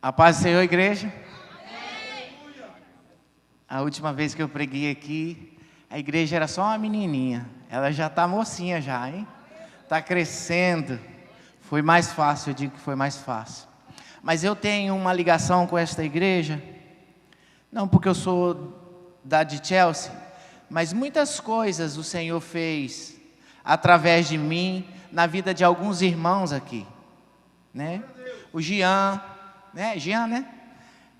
A paz do Senhor, igreja. A última vez que eu preguei aqui, a igreja era só uma menininha. Ela já está mocinha já, hein? Está crescendo. Foi mais fácil, eu digo que foi mais fácil. Mas eu tenho uma ligação com esta igreja, não porque eu sou de Chelsea, mas muitas coisas o Senhor fez através de mim, na vida de alguns irmãos aqui, né? O Jean, né?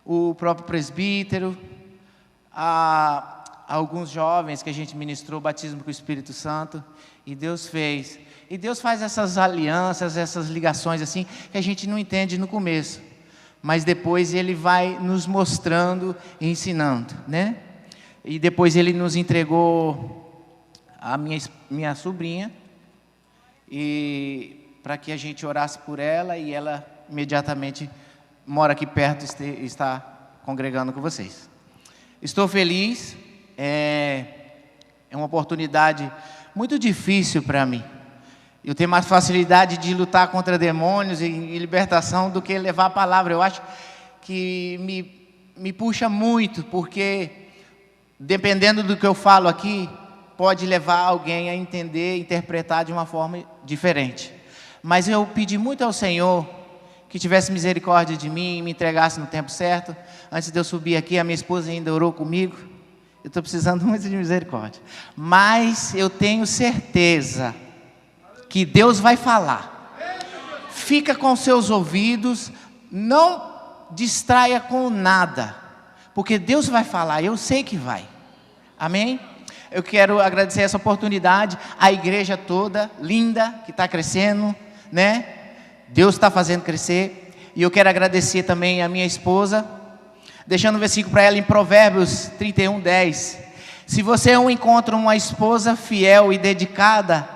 O próprio presbítero, alguns jovens que a gente ministrou o batismo com o Espírito Santo, e Deus fez. E Deus faz essas alianças, essas ligações assim, que a gente não entende no começo, mas depois Ele vai nos mostrando e ensinando, né? E depois Ele nos entregou a minha sobrinha, e para que a gente orasse por ela, e ela imediatamente mora aqui perto e está congregando com vocês. Estou feliz, é uma oportunidade muito difícil para mim. Eu tenho mais facilidade de lutar contra demônios e libertação do que levar a palavra. Eu acho que me puxa muito, porque dependendo do que eu falo aqui, pode levar alguém a entender, interpretar de uma forma diferente. Mas eu pedi muito ao Senhor que tivesse misericórdia de mim e me entregasse no tempo certo. Antes de eu subir aqui, a minha esposa ainda orou comigo. Eu estou precisando muito de misericórdia. Mas eu tenho certeza que Deus vai falar. Fica com seus ouvidos, não distraia com nada, porque Deus vai falar, eu sei que vai. Amém? Eu quero agradecer essa oportunidade, a igreja toda, linda, que está crescendo, né? Deus está fazendo crescer. E eu quero agradecer também a minha esposa, deixando um versículo para ela em Provérbios 31:10. Se você encontra uma esposa fiel e dedicada,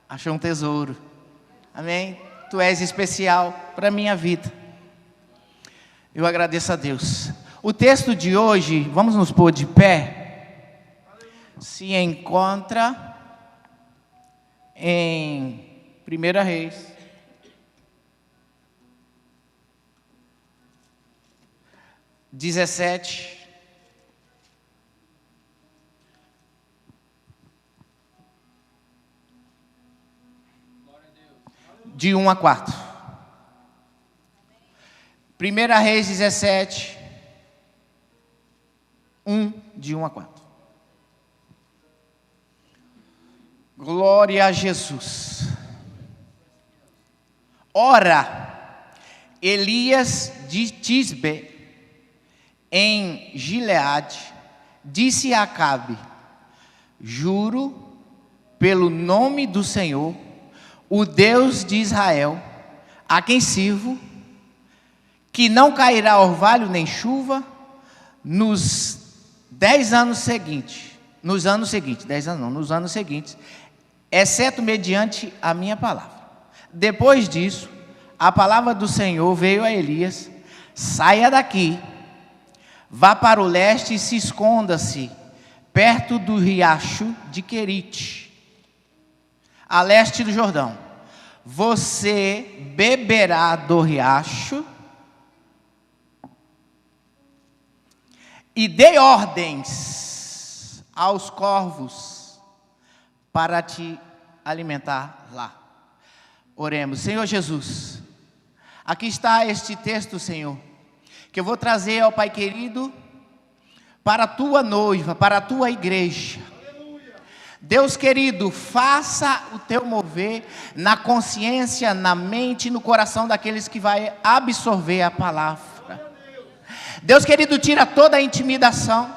achou um tesouro. Amém? Tu és especial para a minha vida. Eu agradeço a Deus. O texto de hoje, vamos nos pôr de pé, se encontra em 1 Reis, (17). De 1 a 4. 1 Reis 17, de 1 a 4. Glória a Jesus. Ora, Elias de Tisbe, em Gileade, disse a Acabe: juro pelo nome do Senhor, o Deus de Israel, a quem sirvo, que não cairá orvalho nem chuva nos 10 anos seguintes, nos anos seguintes, exceto mediante a minha palavra. Depois disso, a palavra do Senhor veio a Elias: saia daqui, vá para o leste e se esconda-se perto do riacho de Querite, a leste do Jordão. Você beberá do riacho e dê ordens aos corvos para te alimentar lá. Oremos. Senhor Jesus, aqui está este texto, Senhor, que eu vou trazer ao Pai querido, para a tua noiva, para a tua igreja. Deus querido, faça o teu mover na consciência, na mente e no coração daqueles que vai absorver a palavra. Deus querido, tira toda a intimidação,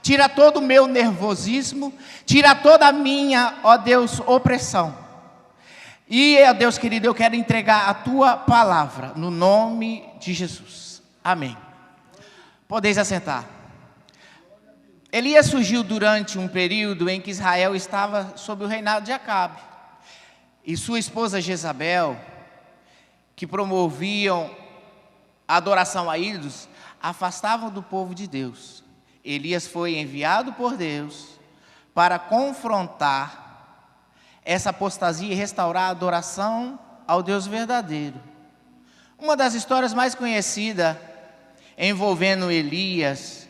tira todo o meu nervosismo, tira toda a minha, ó Deus, opressão. E, ó Deus querido, eu quero entregar a tua palavra, no nome de Jesus. Amém. Podeis assentar. Elias surgiu durante um período em que Israel estava sob o reinado de Acabe. E sua esposa Jezabel, que promoviam a adoração a ídolos, afastavam do povo de Deus. Elias foi enviado por Deus para confrontar essa apostasia e restaurar a adoração ao Deus verdadeiro. Uma das histórias mais conhecidas envolvendo Elias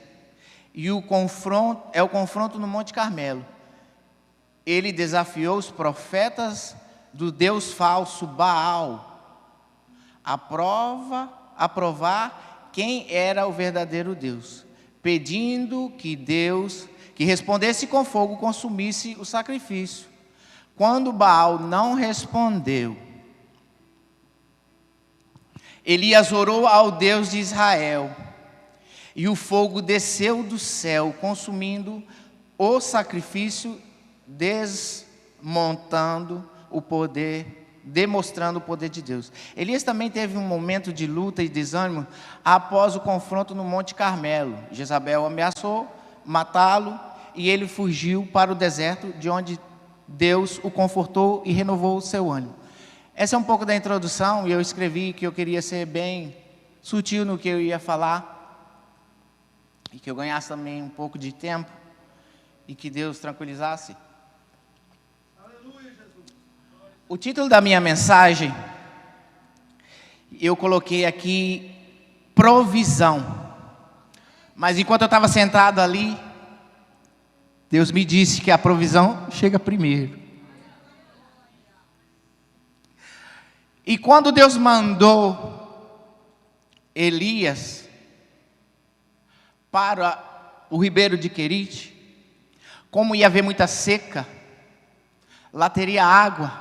e o confronto no Monte Carmelo. Ele desafiou os profetas do Deus falso Baal a provar quem era o verdadeiro Deus, pedindo que Deus, que respondesse com fogo, consumisse o sacrifício. Quando Baal não respondeu, Elias orou ao Deus de Israel, e o fogo desceu do céu, consumindo o sacrifício, demonstrando o poder de Deus. Elias também teve um momento de luta e desânimo após o confronto no Monte Carmelo. Jezabel ameaçou matá-lo e ele fugiu para o deserto, de onde Deus o confortou e renovou o seu ânimo. Essa é um pouco da introdução, e eu escrevi que eu queria ser bem sutil no que eu ia falar, e que eu ganhasse também um pouco de tempo, e que Deus tranquilizasse. Aleluia, Jesus. O título da minha mensagem, eu coloquei aqui, provisão. Mas enquanto eu estava sentado ali, Deus me disse que a provisão chega primeiro. E quando Deus mandou Elias para o ribeiro de Querite, como ia haver muita seca, lá teria água,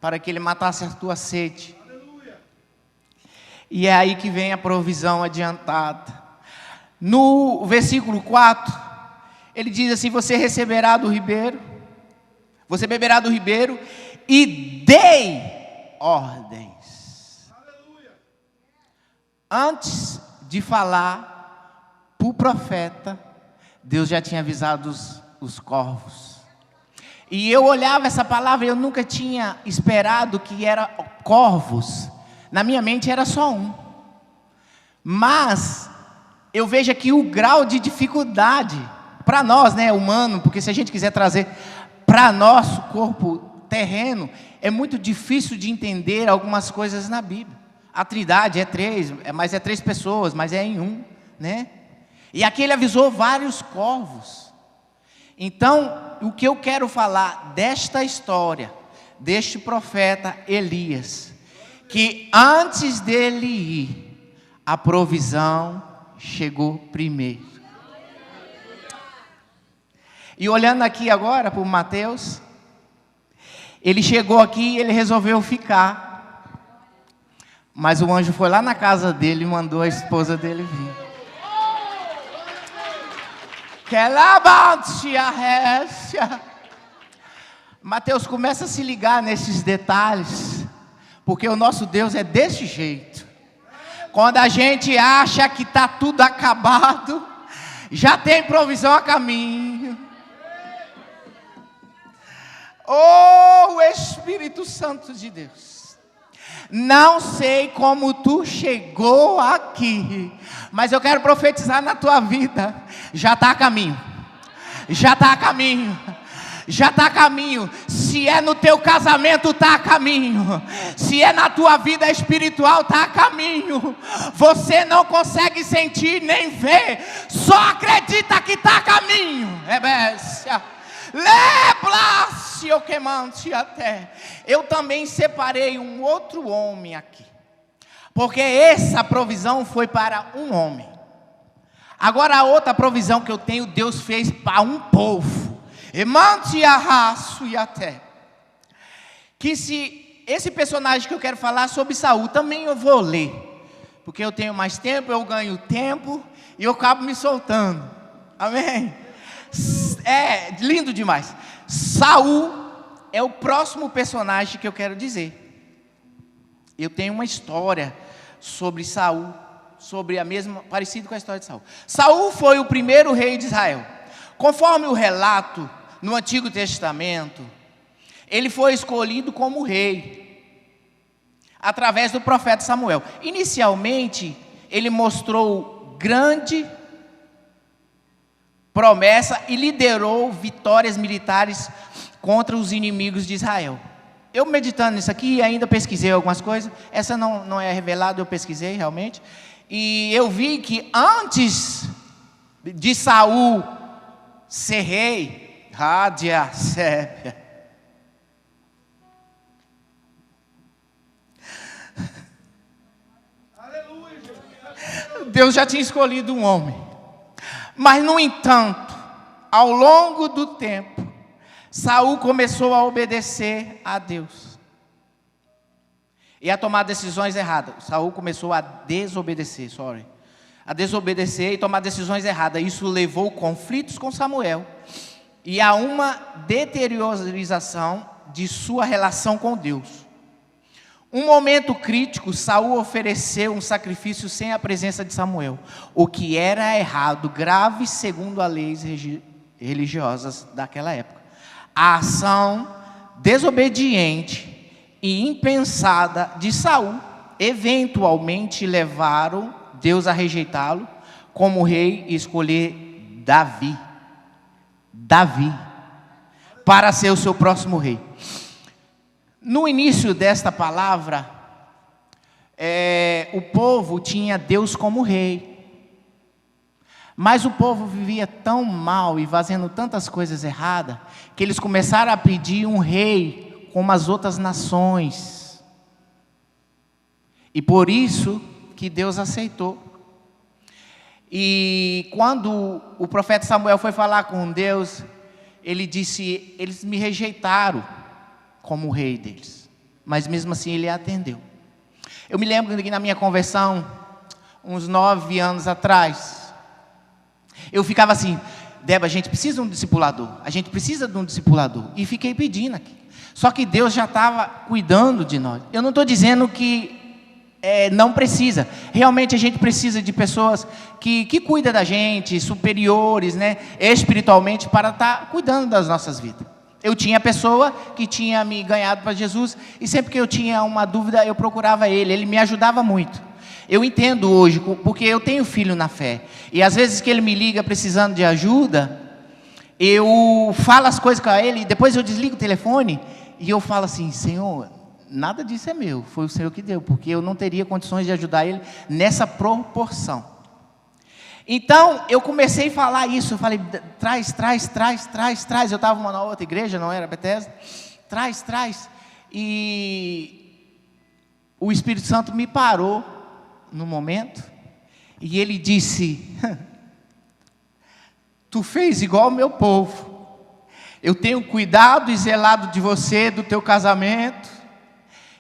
para que ele matasse a tua sede. Aleluia. E é aí que vem a provisão adiantada. No versículo 4, ele diz assim: você receberá do ribeiro, você beberá do ribeiro, e dei ordens. Aleluia. Antes de falar para o profeta, Deus já tinha avisado os corvos. E eu olhava essa palavra e eu nunca tinha esperado que era corvos. Na minha mente era só um. Mas eu vejo aqui o grau de dificuldade para nós, né, humano, porque se a gente quiser trazer para nosso corpo terreno, é muito difícil de entender algumas coisas na Bíblia. A Trindade é três, mas é três pessoas, mas é em um, né? E aqui ele avisou vários corvos. Então, o que eu quero falar desta história, deste profeta Elias, que antes dele ir, a provisão chegou primeiro. E olhando aqui agora para o Mateus, ele chegou aqui e ele resolveu ficar. Mas o anjo foi lá na casa dele e mandou a esposa dele vir. Mateus, começa a se ligar nesses detalhes, porque o nosso Deus é desse jeito. Quando a gente acha que está tudo acabado, já tem provisão a caminho. Oh, Espírito Santo de Deus, não sei como tu chegou aqui, mas eu quero profetizar na tua vida, já está a caminho, já está a caminho, já está a caminho. Se é no teu casamento, está a caminho. Se é na tua vida espiritual, está a caminho. Você não consegue sentir nem ver, só acredita que está a caminho. Eu também separei um outro homem aqui, porque essa provisão foi para um homem. Agora a outra provisão que eu tenho, Deus fez para um povo. Que se esse personagem que eu quero falar sobre Saul, também eu vou ler, porque eu tenho mais tempo, eu ganho tempo e eu acabo me soltando. Amém? É lindo demais. Saul é o próximo personagem que eu quero dizer. Eu tenho uma história sobre Saul, parecido com a história de Saul. Saul foi o primeiro rei de Israel. Conforme o relato no Antigo Testamento, ele foi escolhido como rei através do profeta Samuel. Inicialmente, ele mostrou grande promessa e liderou vitórias militares contra os inimigos de Israel. eu meditando nisso aqui, ainda pesquisei algumas coisas. Essa não é revelada, eu pesquisei realmente. E eu vi que antes de Saul ser rei, Rádia Sépia, Deus já tinha escolhido um homem. Mas, no entanto, ao longo do tempo, Saul começou a obedecer a Deus e a tomar decisões erradas. Saul começou a desobedecer, a desobedecer e tomar decisões erradas. Isso levou conflitos com Samuel e a uma deteriorização de sua relação com Deus. Um momento crítico, Saul ofereceu um sacrifício sem a presença de Samuel, o que era errado, grave segundo as leis religiosas daquela época. A ação desobediente e impensada de Saul eventualmente levaram Deus a rejeitá-lo como rei e escolher Davi para ser o seu próximo rei. No início desta palavra, o povo tinha Deus como rei, mas o povo vivia tão mal e fazendo tantas coisas erradas, que eles começaram a pedir um rei como as outras nações, e por isso que Deus aceitou. E quando o profeta Samuel foi falar com Deus, ele disse: eles me rejeitaram como o rei deles, mas mesmo assim ele atendeu. Eu me lembro que na minha conversão, uns 9 anos atrás, eu ficava assim: Débora, a gente precisa de um discipulador, e fiquei pedindo aqui, só que Deus já estava cuidando de nós. Eu não estou dizendo que não precisa, realmente a gente precisa de pessoas que cuidam da gente, superiores, né, espiritualmente, para estar cuidando das nossas vidas. Eu tinha pessoa que tinha me ganhado para Jesus, e sempre que eu tinha uma dúvida, eu procurava ele me ajudava muito. Eu entendo hoje, porque eu tenho filho na fé, e às vezes que ele me liga precisando de ajuda, eu falo as coisas com ele, e depois eu desligo o telefone, e eu falo assim: Senhor, nada disso é meu, foi o Senhor que deu, porque eu não teria condições de ajudar ele nessa proporção. Então, eu comecei a falar isso, eu falei: traz, eu estava numa outra igreja, não era Bethesda, traz, e o Espírito Santo me parou, no momento, e ele disse: tu fez igual o meu povo, eu tenho cuidado e zelado de você, do teu casamento,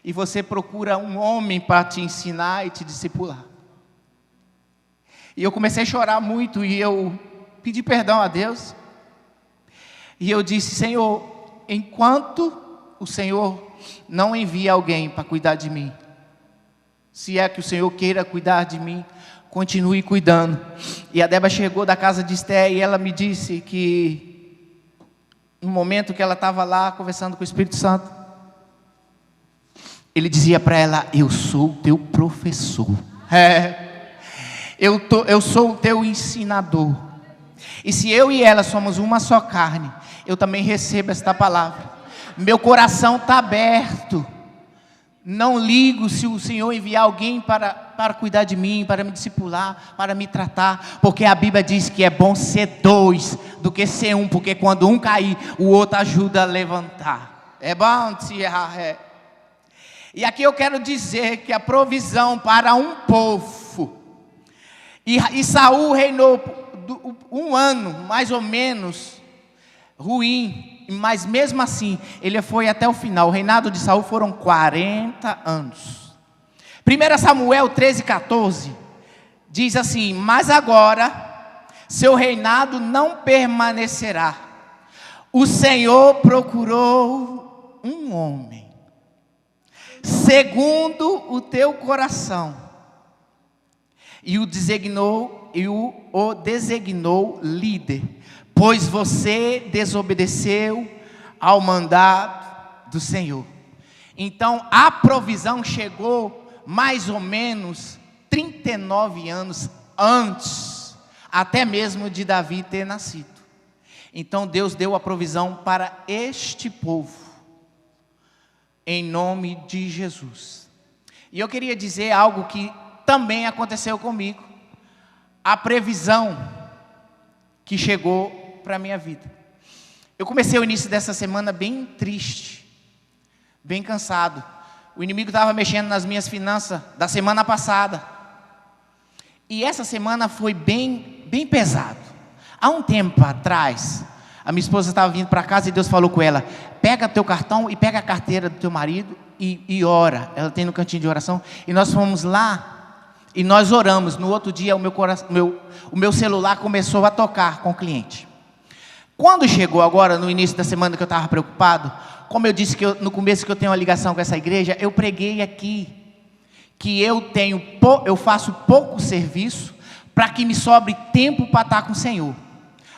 e você procura um homem para te ensinar e te discipular. E eu comecei a chorar muito, e eu pedi perdão a Deus, e eu disse: Senhor, enquanto o Senhor não envia alguém para cuidar de mim, se é que o Senhor queira cuidar de mim, continue cuidando. E a Débora chegou da casa de Esté, e ela me disse que, no momento que ela estava lá, conversando com o Espírito Santo, ele dizia para ela: eu sou o teu professor. Eu sou o teu ensinador. E se eu e ela somos uma só carne, eu também recebo esta palavra. Meu coração está aberto. Não ligo se o Senhor enviar alguém para cuidar de mim, para me discipular, para me tratar, porque a Bíblia diz que é bom ser 2 do que ser 1, porque quando um cair, o outro ajuda a levantar. É bom se errar. E aqui eu quero dizer que a provisão para um povo, e Saul reinou 1 ano, mais ou menos, ruim, mas mesmo assim, ele foi até o final. O reinado de Saul foram 40 anos. 1 Samuel 13:14, diz assim: mas agora, seu reinado não permanecerá. O Senhor procurou um homem, segundo o teu coração, e o designou líder, pois você desobedeceu ao mandato do Senhor. Então a provisão chegou mais ou menos 39 anos antes, até mesmo de Davi ter nascido. Então Deus deu a provisão para este povo. em nome de Jesus. E eu queria dizer algo que também aconteceu comigo. A previsão que chegou para a minha vida. Eu comecei o início dessa semana bem triste, bem cansado. O inimigo estava mexendo nas minhas finanças da semana passada. E essa semana foi bem pesado. Há um tempo atrás, a minha esposa estava vindo para casa e Deus falou com ela: pega teu cartão e pega a carteira do teu marido e ora. Ela tem no cantinho de oração. E nós fomos lá e nós oramos. No outro dia o meu celular começou a tocar com o cliente. Quando chegou agora, no início da semana que eu estava preocupado, como eu disse no começo que eu tenho uma ligação com essa igreja, eu preguei aqui que eu faço pouco serviço para que me sobre tempo para estar com o Senhor.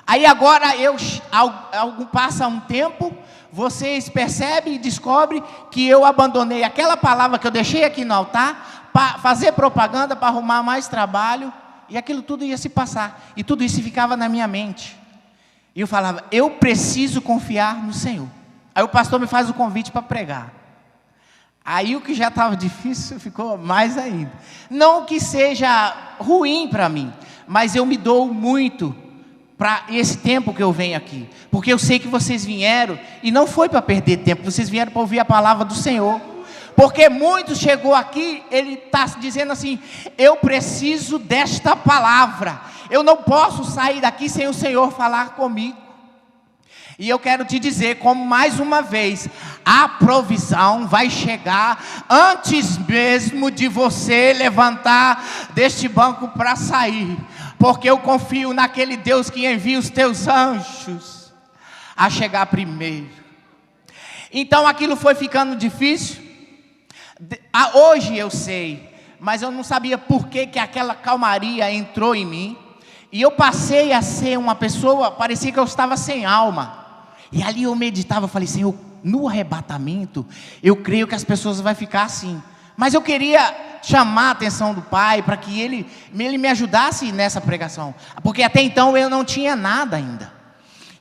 Aí agora passa um tempo, vocês percebem e descobrem que eu abandonei aquela palavra que eu deixei aqui no altar para fazer propaganda, para arrumar mais trabalho, e aquilo tudo ia se passar, e tudo isso ficava na minha mente. E eu falava: eu preciso confiar no Senhor. Aí o pastor me faz o convite para pregar. Aí o que já estava difícil ficou mais ainda. Não que seja ruim para mim, mas eu me dou muito para esse tempo que eu venho aqui. Porque eu sei que vocês vieram, e não foi para perder tempo, vocês vieram para ouvir a palavra do Senhor. Porque muitos chegou aqui, ele está dizendo assim: eu preciso desta palavra. Eu não posso sair daqui sem o Senhor falar comigo. E eu quero te dizer, como mais uma vez, a provisão vai chegar antes mesmo de você levantar deste banco para sair. Porque eu confio naquele Deus que envia os teus anjos a chegar primeiro. Então aquilo foi ficando difícil. Hoje eu sei, mas eu não sabia por que aquela calmaria entrou em mim. E eu passei a ser uma pessoa, parecia que eu estava sem alma. E ali eu meditava, falei: Senhor, no arrebatamento, eu creio que as pessoas vão ficar assim. Mas eu queria chamar a atenção do Pai, para que Ele me ajudasse nessa pregação. Porque até então eu não tinha nada ainda.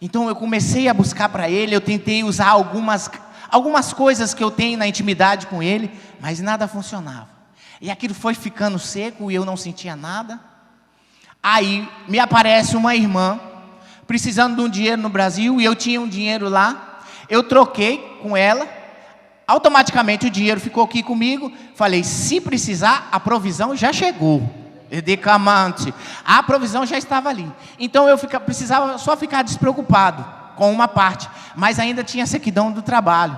Então eu comecei a buscar para Ele, eu tentei usar algumas coisas que eu tenho na intimidade com Ele, mas nada funcionava. E aquilo foi ficando seco e eu não sentia nada. Aí me aparece uma irmã precisando de um dinheiro no Brasil, e eu tinha um dinheiro lá. Eu troquei com ela, automaticamente o dinheiro ficou aqui comigo. Falei: se precisar, a provisão já chegou. Decamante, a provisão já estava ali. Então eu precisava só ficar despreocupado com uma parte, mas ainda tinha a sequidão do trabalho.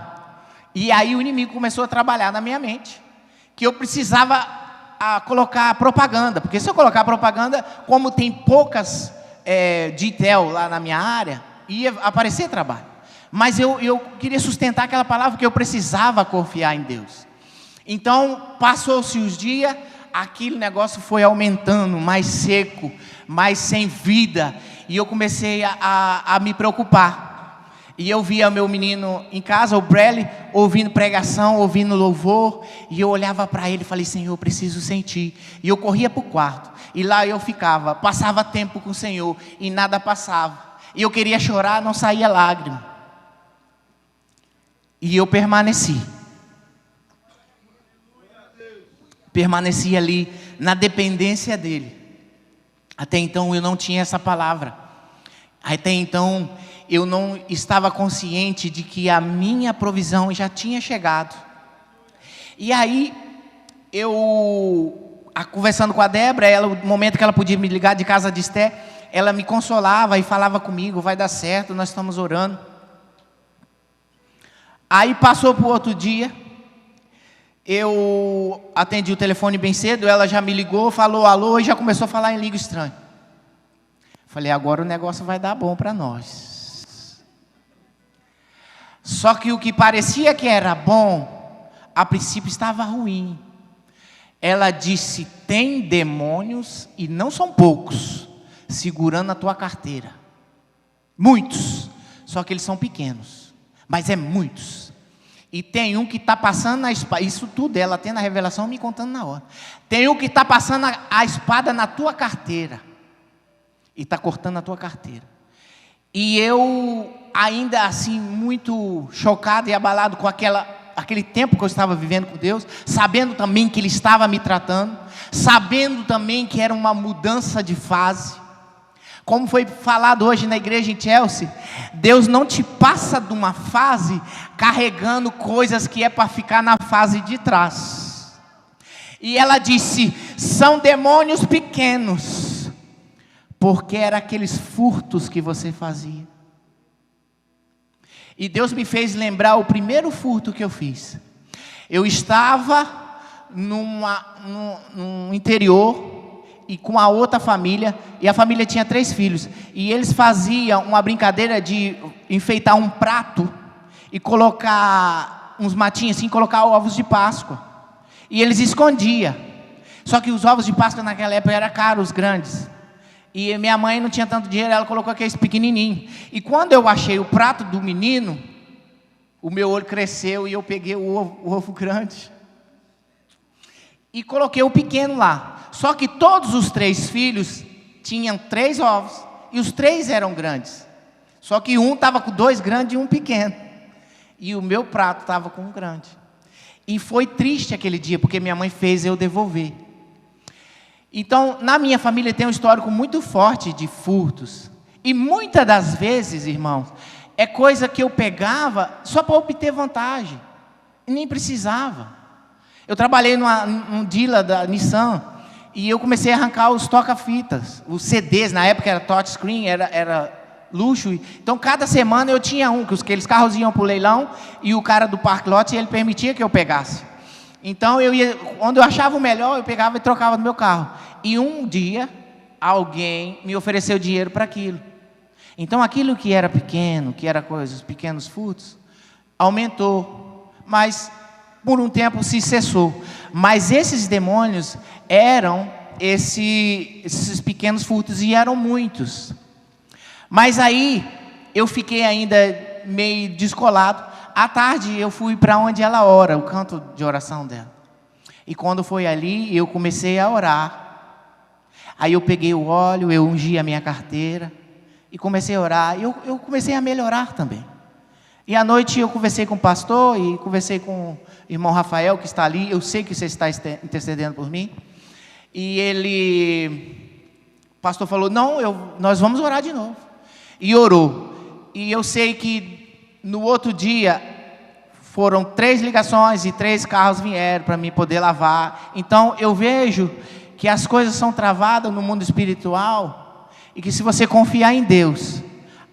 E aí o inimigo começou a trabalhar na minha mente, que eu precisava colocar propaganda, porque se eu colocar propaganda, como tem poucas de Intel lá na minha área, ia aparecer trabalho. Mas eu queria sustentar aquela palavra, que eu precisava confiar em Deus. Então passou-se os dias, aquele negócio foi aumentando, mais seco, mais sem vida, e eu comecei a me preocupar. E eu via meu menino em casa, o Bradley, ouvindo pregação, ouvindo louvor, e eu olhava para ele e falei: Senhor, eu preciso sentir. E eu corria para o quarto, e lá eu ficava, passava tempo com o Senhor, e nada passava. E eu queria chorar, não saía lágrima. E eu permaneci ali, na dependência dEle. Até então eu não tinha essa palavra. Até então eu não estava consciente de que a minha provisão já tinha chegado. E aí, conversando com a Débora, no momento que ela podia me ligar de casa de Esté, ela me consolava e falava comigo: vai dar certo, nós estamos orando. Aí passou para o outro dia, eu atendi o telefone bem cedo, ela já me ligou, falou alô e já começou a falar em língua estranha. Falei: agora o negócio vai dar bom para nós. Só que o que parecia que era bom, a princípio estava ruim. Ela disse: tem demônios, e não são poucos, segurando a tua carteira. Muitos, só que eles são pequenos, mas é muitos. E tem um que está passando a espada, isso tudo ela tendo a revelação, me contando na hora. Tem um que está passando a espada na tua carteira, e está cortando a tua carteira. E eu, ainda assim, muito chocado e abalado com aquela aquele tempo que eu estava vivendo com Deus, sabendo também que Ele estava me tratando, sabendo também que era uma mudança de fase. Como foi falado hoje na igreja em Chelsea, Deus não te passa de uma fase carregando coisas que é para ficar na fase de trás. E ela disse: são demônios pequenos, porque eram aqueles furtos que você fazia. E Deus me fez lembrar o primeiro furto que eu fiz. Eu estava num interior e com a outra família, e a família tinha 3 filhos, e eles faziam uma brincadeira de enfeitar um prato e colocar uns matinhos assim, colocar ovos de Páscoa, e eles escondiam. Só que os ovos de Páscoa naquela época eram caros, os grandes, e minha mãe não tinha tanto dinheiro, ela colocou aqueles pequenininhos. E quando eu achei o prato do menino, o meu olho cresceu e eu peguei o ovo grande e coloquei o pequeno lá. Só que todos os 3 filhos tinham 3 ovos, e os 3 eram grandes. Só que um estava com 2 grandes e um pequeno, e o meu prato estava com um grande. E foi triste aquele dia, porque minha mãe fez eu devolver. Então, na minha família tem um histórico muito forte de furtos. E muitas das vezes, irmãos, é coisa que eu pegava só para obter vantagem. E nem precisava. Eu trabalhei num dealer da Nissan, e eu comecei a arrancar os toca-fitas, os CDs, na época era touchscreen, era luxo. Então, cada semana eu tinha um, que aqueles carros iam para o leilão, e o cara do park lot, ele permitia que eu pegasse. Então, quando eu achava o melhor, eu pegava e trocava no meu carro. E um dia, alguém me ofereceu dinheiro para aquilo. Então, aquilo que era pequeno, que era coisas, pequenos furtos, aumentou. Mas, por um tempo, se cessou. Mas esses demônios eram esses pequenos furtos, e eram muitos. Mas aí, eu fiquei ainda meio descolado. À tarde eu fui para onde ela ora, o canto de oração dela. E quando foi ali, eu comecei a orar. Aí eu peguei o óleo, eu ungi a minha carteira e comecei a orar. Eu comecei a melhorar também. E à noite eu conversei com o pastor e conversei com o irmão Rafael, que está ali. Eu sei que você está intercedendo por mim. E o pastor falou: não, nós vamos orar de novo. E orou. E eu sei que no outro dia, foram 3 ligações e 3 carros vieram para mim poder lavar. Então, eu vejo que as coisas são travadas no mundo espiritual, e que se você confiar em Deus,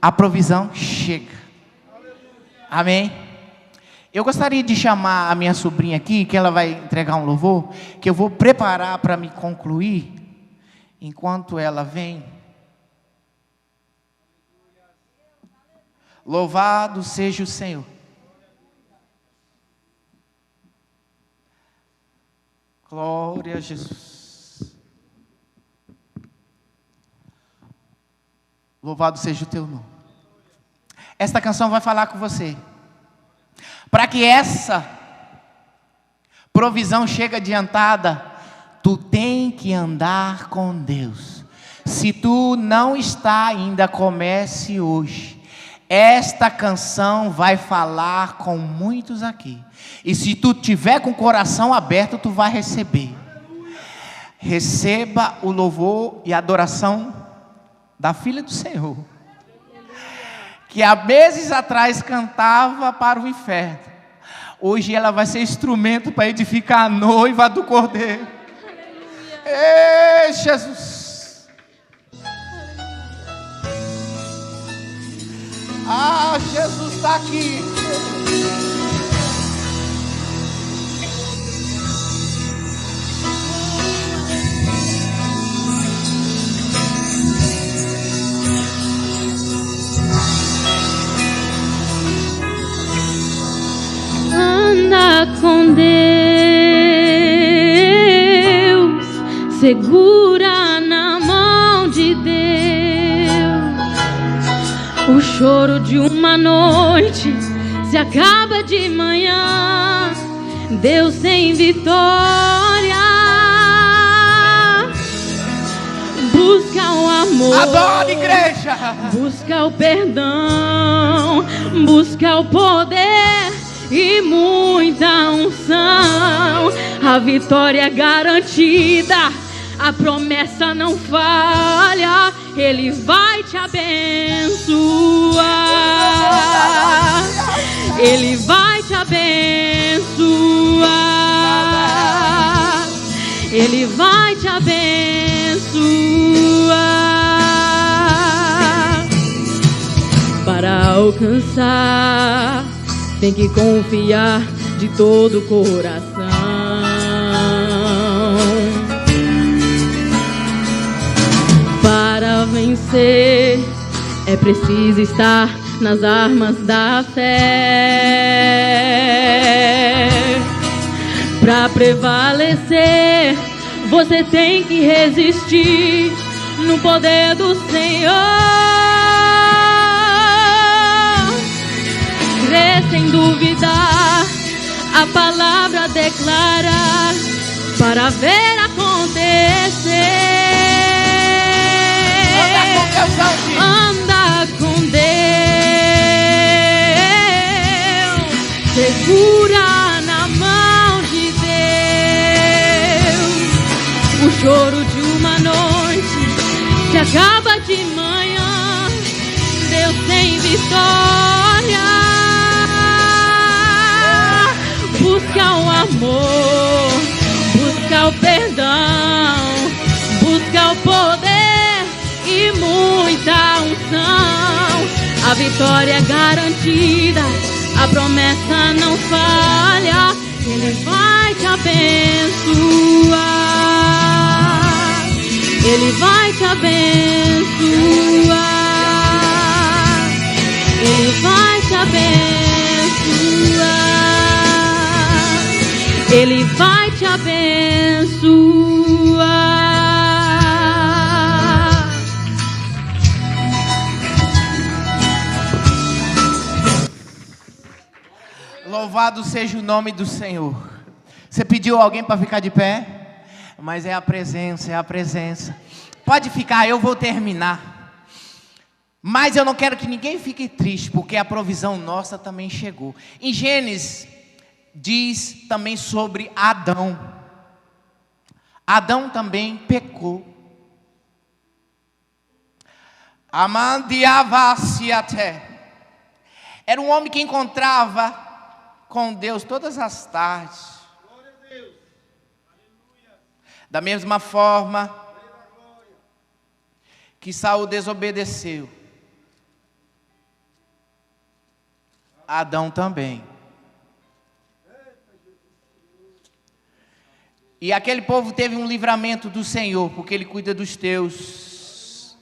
a provisão chega. Amém? Eu gostaria de chamar a minha sobrinha aqui, que ela vai entregar um louvor, que eu vou preparar para me concluir, enquanto ela vem. Louvado seja o Senhor. Glória a Jesus. Louvado seja o teu nome. Esta canção vai falar com você. Para que essa provisão chegue adiantada, tu tem que andar com Deus. Se tu não está ainda, comece hoje. Esta canção vai falar com muitos aqui. E se tu tiver com o coração aberto, tu vai receber. Receba o louvor e a adoração da filha do Senhor, que há meses atrás cantava para o inferno. Hoje ela vai ser instrumento para edificar a noiva do Cordeiro. Ei, Jesus! Ah, Jesus está aqui. Anda com Deus, segura na mão de Deus. O choro de uma noite se acaba de manhã. Deus tem vitória. Busca o amor, adora, igreja. Busca o perdão, busca o poder e muita unção. A vitória é garantida, a promessa não falha. Ele vai te abençoar. Ele vai te abençoar. Ele vai te abençoar. Para alcançar, tem que confiar de todo o coração. Para vencer, é preciso estar nas armas da fé. Para prevalecer, você tem que resistir no poder do Senhor. Crer sem duvidar, a palavra declara, para ver acontecer. Anda com Deus, segura na mão de Deus. O choro de uma noite se acaba de manhã. Deus tem vitória. Busca o amor, busca o perdão, busca o poder e muita unção. A vitória é garantida, a promessa não falha. Ele vai te abençoar. Ele vai te abençoar. Ele vai te abençoar. Ele vai te abençoar. Louvado seja o nome do Senhor. Você pediu alguém para ficar de pé? Mas é a presença, é a presença. Pode ficar, eu vou terminar. Mas eu não quero que ninguém fique triste, porque a provisão nossa também chegou. Em Gênesis diz também sobre Adão. Adão também pecou. Amandiava-se até. Era um homem que encontrava com Deus todas as tardes. Da mesma forma que Saul desobedeceu, Adão também. E aquele povo teve um livramento do Senhor, porque Ele cuida dos teus.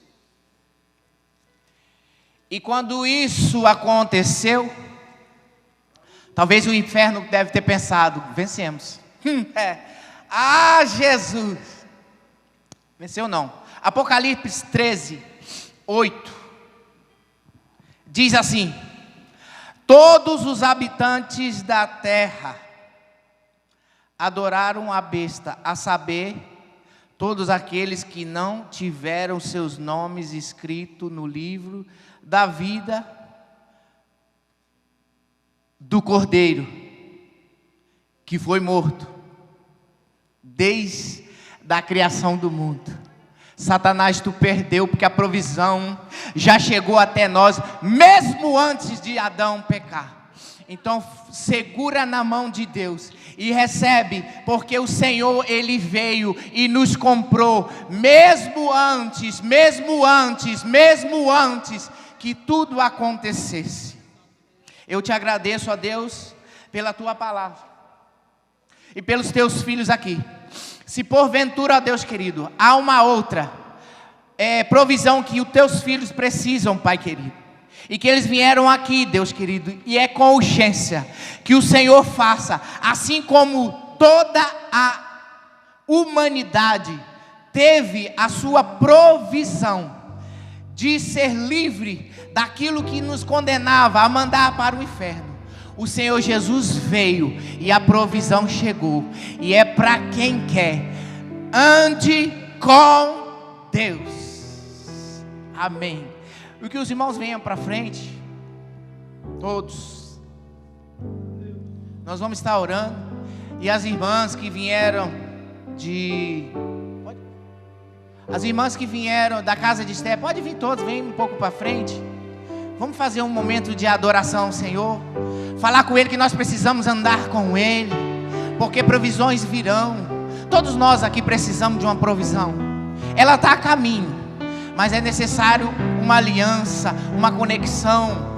E quando isso aconteceu, talvez o inferno deve ter pensado, vencemos. Ah, Jesus! Venceu não. Apocalipse 13, 8. Diz assim: todos os habitantes da terra adoraram a besta, a saber, todos aqueles que não tiveram seus nomes escritos no livro da vida do Cordeiro, que foi morto desde a criação do mundo. Satanás, tu perdeu, porque a provisão já chegou até nós, mesmo antes de Adão pecar. Então segura na mão de Deus e recebe, porque o Senhor, Ele veio e nos comprou, mesmo antes que tudo acontecesse. Eu te agradeço, ó Deus, pela tua palavra e pelos teus filhos aqui. Se porventura, ó Deus querido, há uma outra provisão que os teus filhos precisam, Pai querido, e que eles vieram aqui, Deus querido, e é com urgência que o Senhor faça, assim como toda a humanidade teve a sua provisão de ser livre daquilo que nos condenava a mandar para o inferno. O Senhor Jesus veio e a provisão chegou, e é para quem quer. Ande com Deus. Amém. E que os irmãos venham para frente, todos. Nós vamos estar orando. E as irmãs que vieram As irmãs que vieram da casa de Esté, pode vir todos, vem um pouco para frente. Vamos fazer um momento de adoração ao Senhor. Falar com Ele que nós precisamos andar com Ele, porque provisões virão. Todos nós aqui precisamos de uma provisão. Ela está a caminho, mas é necessário uma aliança, uma conexão.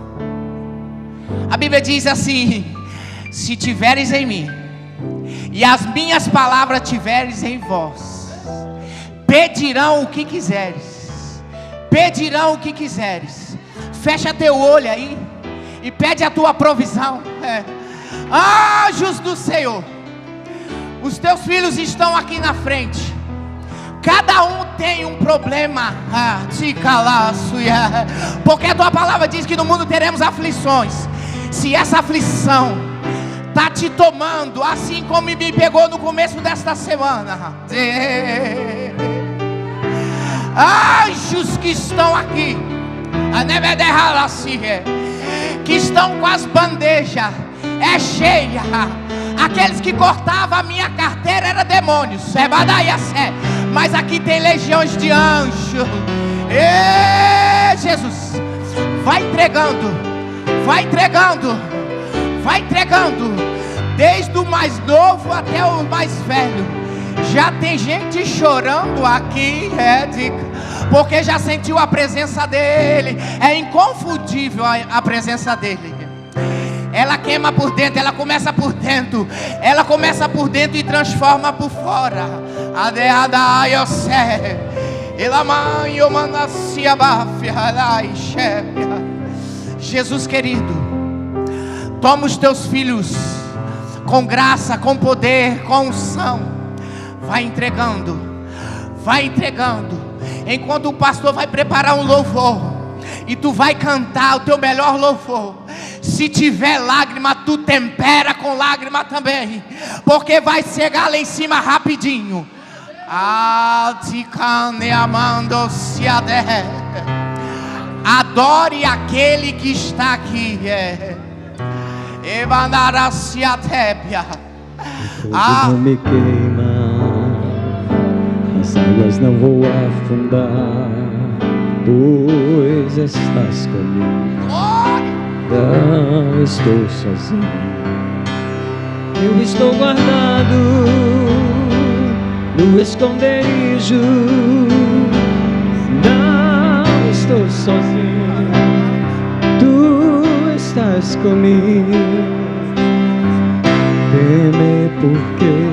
A Bíblia diz assim: se tiveres em mim e as minhas palavras tiveres em vós, pedirão o que quiseres. Pedirão o que quiseres. Fecha teu olho aí e pede a tua provisão. Anjos do Senhor, os teus filhos estão aqui na frente. Cada um tem um problema, porque a tua palavra diz que no mundo teremos aflições. Se essa aflição está te tomando, assim como me pegou no começo desta semana, anjos que estão aqui, que estão com as bandejas cheias. Aqueles que cortavam a minha carteira eram demônios, mas aqui tem legiões de anjos. Jesus, vai entregando, vai entregando, vai entregando, desde o mais novo até o mais velho. Já tem gente chorando aqui, porque já sentiu a presença dele. É inconfundível a presença dele. Ela queima por dentro, ela começa por dentro. Ela começa por dentro e transforma por fora. Jesus querido, toma os teus filhos com graça, com poder, com unção. Vai entregando, vai entregando. Enquanto o pastor vai preparar um louvor e tu vai cantar o teu melhor louvor, se tiver lágrima, tu tempera com lágrima também, porque vai chegar lá em cima rapidinho. Adore aquele que está aqui. Não me queima, as águas não vou afundar, pois estás comigo. Não estou sozinho, eu estou guardado no esconderijo. Não estou sozinho, tu estás comigo. Teme porque